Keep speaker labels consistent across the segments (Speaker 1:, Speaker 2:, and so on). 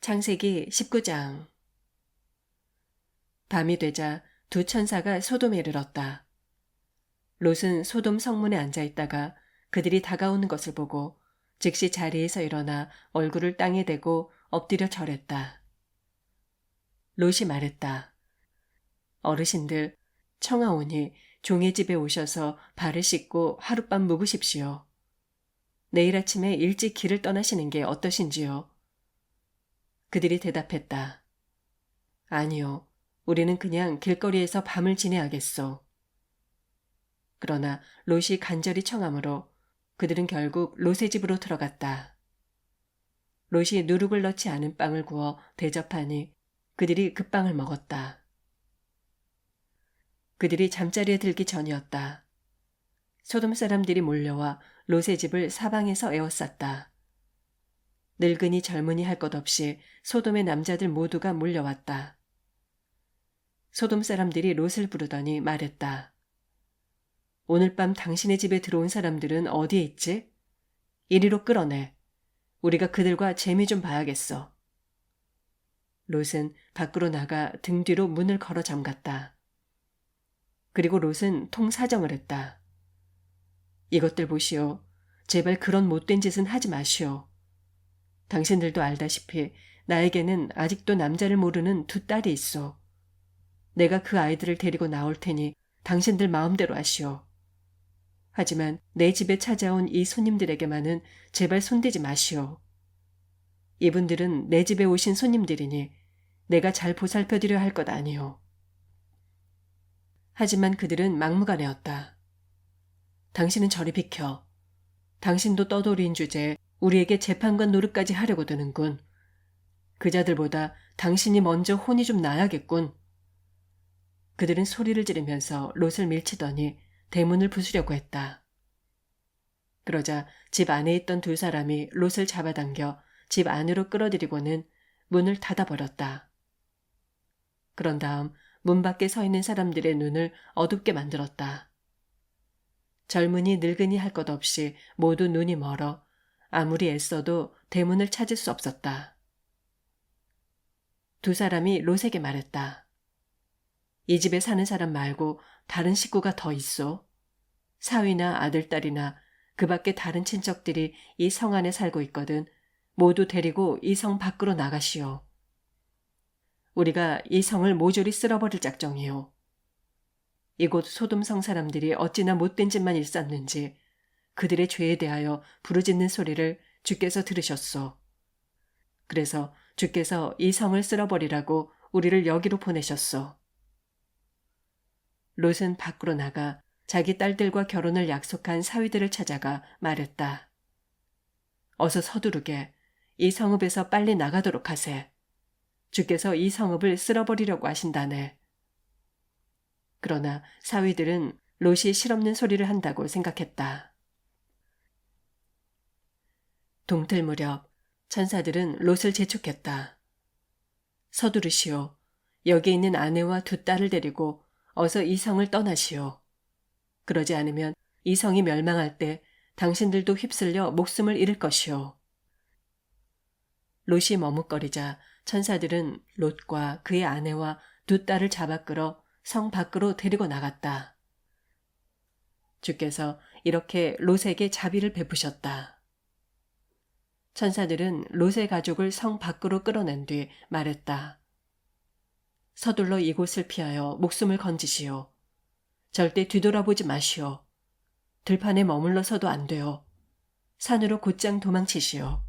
Speaker 1: 창세기 19장. 밤이 되자 두 천사가 소돔에 이르렀다. 롯은 소돔 성문에 앉아 있다가 그들이 다가오는 것을 보고 즉시 자리에서 일어나 얼굴을 땅에 대고 엎드려 절했다. 롯이 말했다. 어르신들, 청하오니 종의 집에 오셔서 발을 씻고 하룻밤 묵으십시오. 내일 아침에 일찍 길을 떠나시는 게 어떠신지요? 그들이 대답했다. 아니요. 우리는 그냥 길거리에서 밤을 지내야겠소. 그러나 롯이 간절히 청하므로 그들은 결국 롯의 집으로 들어갔다. 롯이 누룩을 넣지 않은 빵을 구워 대접하니 그들이 그 빵을 먹었다. 그들이 잠자리에 들기 전이었다. 소돔 사람들이 몰려와 롯의 집을 사방에서 에워쌌다. 늙은이 젊은이 할 것 없이 소돔의 남자들 모두가 몰려왔다. 소돔 사람들이 롯을 부르더니 말했다. 오늘 밤 당신의 집에 들어온 사람들은 어디에 있지? 이리로 끌어내. 우리가 그들과 재미 좀 봐야겠어. 롯은 밖으로 나가 등 뒤로 문을 걸어 잠갔다. 그리고 롯은 통사정을 했다. 이것들 보시오. 제발 그런 못된 짓은 하지 마시오. 당신들도 알다시피 나에게는 아직도 남자를 모르는 두 딸이 있어. 내가 그 아이들을 데리고 나올 테니 당신들 마음대로 하시오. 하지만 내 집에 찾아온 이 손님들에게만은 제발 손대지 마시오. 이분들은 내 집에 오신 손님들이니 내가 잘 보살펴드려야 할 것 아니오. 하지만 그들은 막무가내였다. 당신은 저리 비켜. 당신도 떠돌이인 주제에 우리에게 재판관 노릇까지 하려고 드는군. 그자들보다 당신이 먼저 혼이 좀 나야겠군. 그들은 소리를 지르면서 롯을 밀치더니 대문을 부수려고 했다. 그러자 집 안에 있던 두 사람이 롯을 잡아당겨 집 안으로 끌어들이고는 문을 닫아버렸다. 그런 다음 문 밖에 서 있는 사람들의 눈을 어둡게 만들었다. 젊은이 늙은이 할 것 없이 모두 눈이 멀어 아무리 애써도 대문을 찾을 수 없었다. 두 사람이 롯에게 말했다. 이 집에 사는 사람 말고 다른 식구가 더 있어. 사위나 아들딸이나 그 밖에 다른 친척들이 이 성 안에 살고 있거든. 모두 데리고 이 성 밖으로 나가시오. 우리가 이 성을 모조리 쓸어버릴 작정이오. 이곳 소돔성 사람들이 어찌나 못된 짓만 일삼는지 그들의 죄에 대하여 부르짖는 소리를 주께서 들으셨소. 그래서 주께서 이 성을 쓸어버리라고 우리를 여기로 보내셨소. 롯은 밖으로 나가 자기 딸들과 결혼을 약속한 사위들을 찾아가 말했다. 어서 서두르게 이 성읍에서 빨리 나가도록 하세. 주께서 이 성읍을 쓸어버리려고 하신다네. 그러나 사위들은 롯이 실없는 소리를 한다고 생각했다. 동틀 무렵 천사들은 롯을 재촉했다. 서두르시오. 여기 있는 아내와 두 딸을 데리고 어서 이 성을 떠나시오. 그러지 않으면 이 성이 멸망할 때 당신들도 휩쓸려 목숨을 잃을 것이오. 롯이 머뭇거리자 천사들은 롯과 그의 아내와 두 딸을 잡아 끌어 성 밖으로 데리고 나갔다. 주께서 이렇게 롯에게 자비를 베푸셨다. 천사들은 롯의 가족을 성 밖으로 끌어낸 뒤 말했다. 서둘러 이곳을 피하여 목숨을 건지시오. 절대 뒤돌아보지 마시오. 들판에 머물러서도 안 돼요. 산으로 곧장 도망치시오.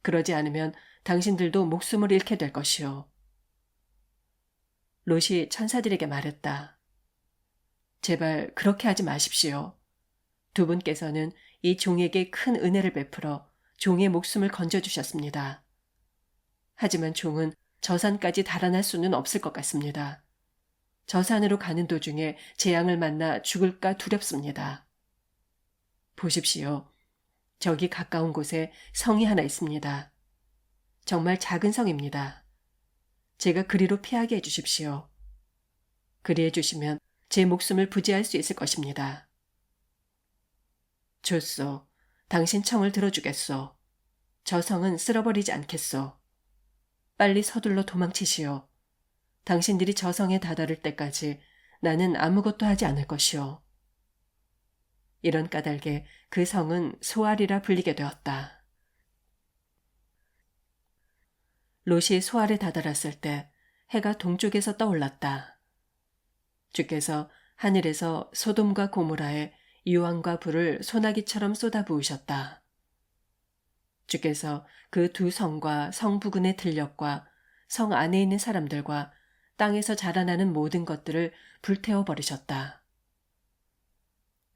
Speaker 1: 그러지 않으면 당신들도 목숨을 잃게 될 것이오. 롯이 천사들에게 말했다. 제발 그렇게 하지 마십시오. 두 분께서는 이 종에게 큰 은혜를 베풀어 종의 목숨을 건져주셨습니다. 하지만 종은 저 산까지 달아날 수는 없을 것 같습니다. 저 산으로 가는 도중에 재앙을 만나 죽을까 두렵습니다. 보십시오. 저기 가까운 곳에 성이 하나 있습니다. 정말 작은 성입니다. 제가 그리로 피하게 해주십시오. 그리 해주시면 제 목숨을 부지할 수 있을 것입니다. 좋소. 당신 청을 들어주겠소. 저 성은 쓸어버리지 않겠소. 빨리 서둘러 도망치시오. 당신들이 저 성에 다다를 때까지 나는 아무것도 하지 않을 것이오. 이런 까닭에 그 성은 소알이라 불리게 되었다. 롯이 소알에 다다랐을 때 해가 동쪽에서 떠올랐다. 주께서 하늘에서 소돔과 고모라에 유황과 불을 소나기처럼 쏟아부으셨다. 주께서 그 두 성과 성 부근의 들녘과 성 안에 있는 사람들과 땅에서 자라나는 모든 것들을 불태워 버리셨다.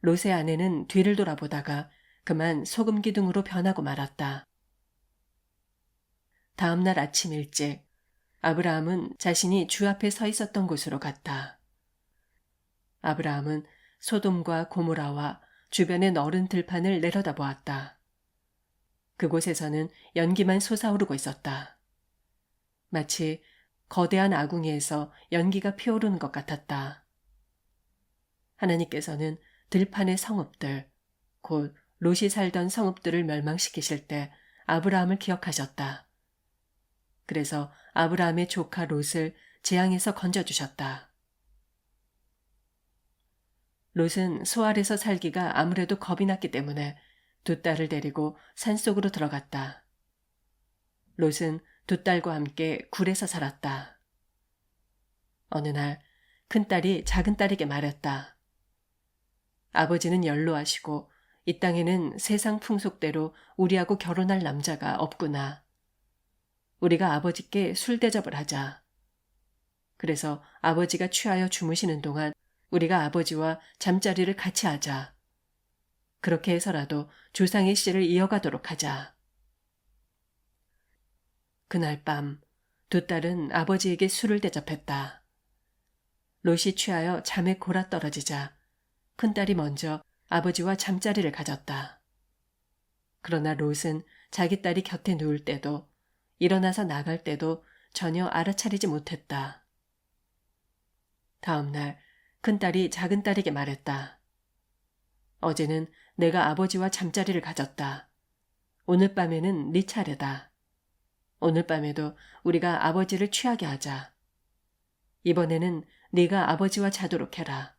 Speaker 1: 롯의 아내는 뒤를 돌아보다가 그만 소금 기둥으로 변하고 말았다. 다음 날 아침 일찍 아브라함은 자신이 주 앞에 서 있었던 곳으로 갔다. 아브라함은 소돔과 고모라와 주변의 너른 들판을 내려다보았다. 그곳에서는 연기만 솟아오르고 있었다. 마치 거대한 아궁이에서 연기가 피어오르는 것 같았다. 하나님께서는 들판의 성읍들, 곧 롯이 살던 성읍들을 멸망시키실 때 아브라함을 기억하셨다. 그래서 아브라함의 조카 롯을 재앙에서 건져주셨다. 롯은 소알에서 살기가 아무래도 겁이 났기 때문에 두 딸을 데리고 산속으로 들어갔다. 롯은 두 딸과 함께 굴에서 살았다. 어느 날 큰딸이 작은딸에게 말했다. 아버지는 연로하시고 이 땅에는 세상 풍속대로 우리하고 결혼할 남자가 없구나. 우리가 아버지께 술 대접을 하자. 그래서 아버지가 취하여 주무시는 동안 우리가 아버지와 잠자리를 같이 하자. 그렇게 해서라도 조상의 씨를 이어가도록 하자. 그날 밤 두 딸은 아버지에게 술을 대접했다. 롯이 취하여 잠에 골아떨어지자 큰딸이 먼저 아버지와 잠자리를 가졌다. 그러나 롯은 자기 딸이 곁에 누울 때도 일어나서 나갈 때도 전혀 알아차리지 못했다. 다음 날 큰딸이 작은딸에게 말했다. 어제는 내가 아버지와 잠자리를 가졌다. 오늘 밤에는 네 차례다. 오늘 밤에도 우리가 아버지를 취하게 하자. 이번에는 네가 아버지와 자도록 해라.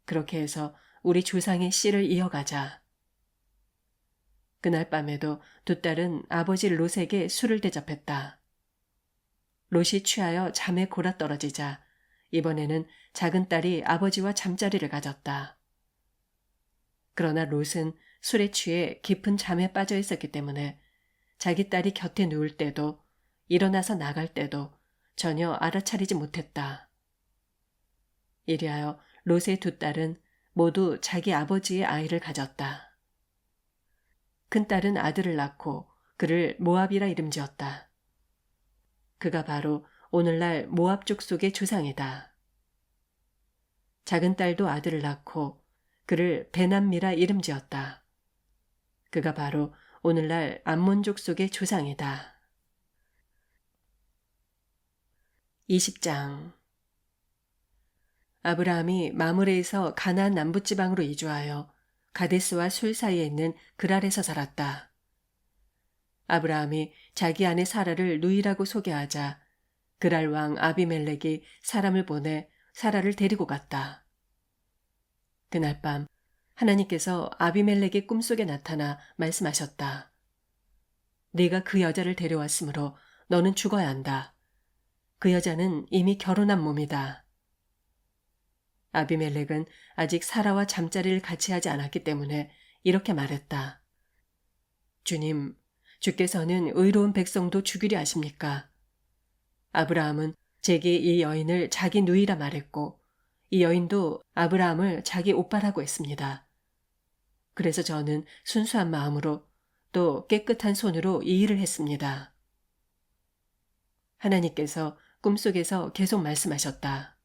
Speaker 1: 그렇게 해서 우리 조상의 씨를 이어가자. 그날 밤에도 두 딸은 아버지 롯에게 술을 대접했다. 롯이 취하여 잠에 골아떨어지자 이번에는 작은 딸이 아버지와 잠자리를 가졌다. 그러나 롯은 술에 취해 깊은 잠에 빠져 있었기 때문에 자기 딸이 곁에 누울 때도 일어나서 나갈 때도 전혀 알아차리지 못했다. 이리하여 롯의 두 딸은 모두 자기 아버지의 아이를 가졌다. 큰딸은 아들을 낳고 그를 모압이라 이름지었다. 그가 바로 오늘날 모압 족속의 조상이다. 작은 딸도 아들을 낳고 그를 베남미라 이름지었다. 그가 바로 오늘날 암몬족 속의 조상이다. 20장 아브라함이 마므레에서 가나안 남부지방으로 이주하여 가데스와 술 사이에 있는 그랄에서 살았다. 아브라함이 자기 아내 사라를 누이라고 소개하자 그랄 왕 아비멜렉이 사람을 보내 사라를 데리고 갔다. 그날 밤 하나님께서 아비멜렉의 꿈속에 나타나 말씀하셨다. 네가 그 여자를 데려왔으므로 너는 죽어야 한다. 그 여자는 이미 결혼한 몸이다. 아비멜렉은 아직 사라와 잠자리를 같이 하지 않았기 때문에 이렇게 말했다. 주님, 주께서는 의로운 백성도 죽이려 하십니까? 아브라함은 제게 이 여인을 자기 누이라 말했고 이 여인도 아브라함을 자기 오빠라고 했습니다. 그래서 저는 순수한 마음으로 또 깨끗한 손으로 이 일을 했습니다. 하나님께서 꿈속에서 계속 말씀하셨다.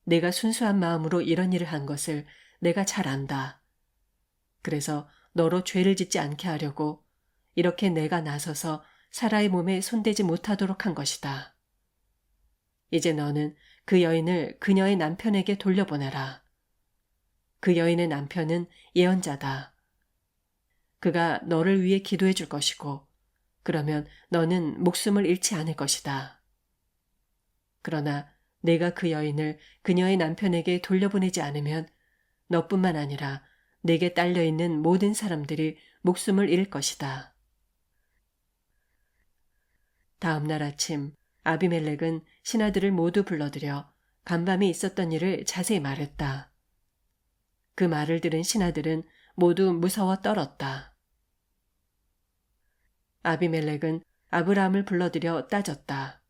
Speaker 1: 내가 순수한 마음으로 이런 일을 한 것을 내가 잘 안다. 그래서 너로 죄를 짓지 않게 하려고 이렇게 내가 나서서 사라의 몸에 손대지 못하도록 한 것이다. 이제 너는 그 여인을 그녀의 남편에게 돌려보내라. 그 여인의 남편은 예언자다. 그가 너를 위해 기도해 줄 것이고 그러면 너는 목숨을 잃지 않을 것이다. 그러나 내가 그 여인을 그녀의 남편에게 돌려보내지 않으면 너뿐만 아니라 내게 딸려있는 모든 사람들이 목숨을 잃을 것이다. 다음 날 아침 아비멜렉은 신하들을 모두 불러들여 간밤에 있었던 일을 자세히 말했다. 그 말을 들은 신하들은 모두 무서워 떨었다. 아비멜렉은 아브라함을 불러들여 따졌다.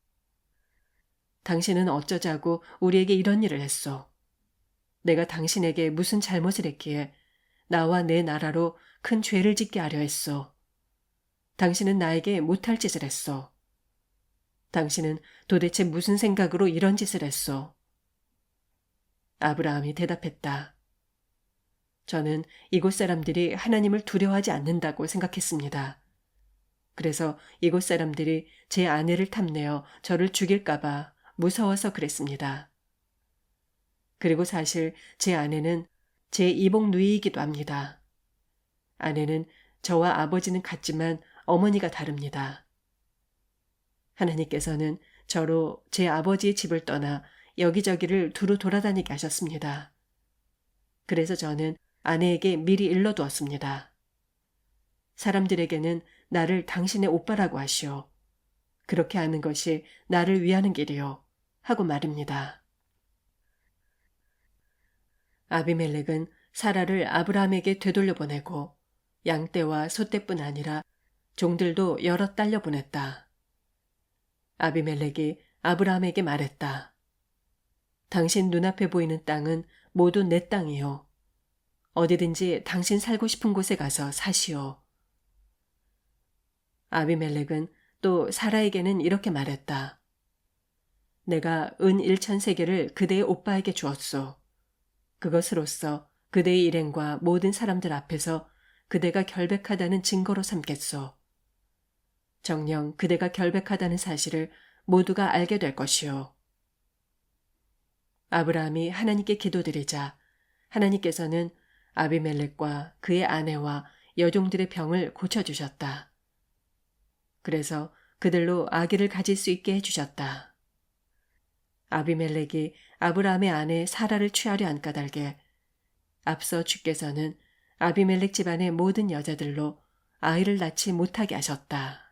Speaker 1: 당신은 어쩌자고 우리에게 이런 일을 했소? 내가 당신에게 무슨 잘못을 했기에 나와 내 나라로 큰 죄를 짓게 하려 했소? 당신은 나에게 못할 짓을 했소. 당신은 도대체 무슨 생각으로 이런 짓을 했소? 아브라함이 대답했다. 저는 이곳 사람들이 하나님을 두려워하지 않는다고 생각했습니다. 그래서 이곳 사람들이 제 아내를 탐내어 저를 죽일까봐 무서워서 그랬습니다. 그리고 사실 제 아내는 제 이복 누이이기도 합니다. 아내는 저와 아버지는 같지만 어머니가 다릅니다. 하나님께서는 저로 제 아버지의 집을 떠나 여기저기를 두루 돌아다니게 하셨습니다. 그래서 저는 아내에게 미리 일러두었습니다. 사람들에게는 나를 당신의 오빠라고 하시오. 그렇게 하는 것이 나를 위하는 길이요. 하고 말입니다. 아비멜렉은 사라를 아브라함에게 되돌려 보내고 양떼와 소떼뿐 아니라 종들도 여러 딸려 보냈다. 아비멜렉이 아브라함에게 말했다. 당신 눈앞에 보이는 땅은 모두 내 땅이요. 어디든지 당신 살고 싶은 곳에 가서 사시오. 아비멜렉은 또 사라에게는 이렇게 말했다. 내가 은 1,000세겔을 그대의 오빠에게 주었소. 그것으로써 그대의 일행과 모든 사람들 앞에서 그대가 결백하다는 증거로 삼겠소. 정녕 그대가 결백하다는 사실을 모두가 알게 될 것이오. 아브라함이 하나님께 기도드리자 하나님께서는 아비멜렉과 그의 아내와 여종들의 병을 고쳐주셨다. 그래서 그들로 아기를 가질 수 있게 해주셨다. 아비멜렉이 아브라함의 아내 사라를 취하려 한 까닭에 앞서 주께서는 아비멜렉 집안의 모든 여자들로 아이를 낳지 못하게 하셨다.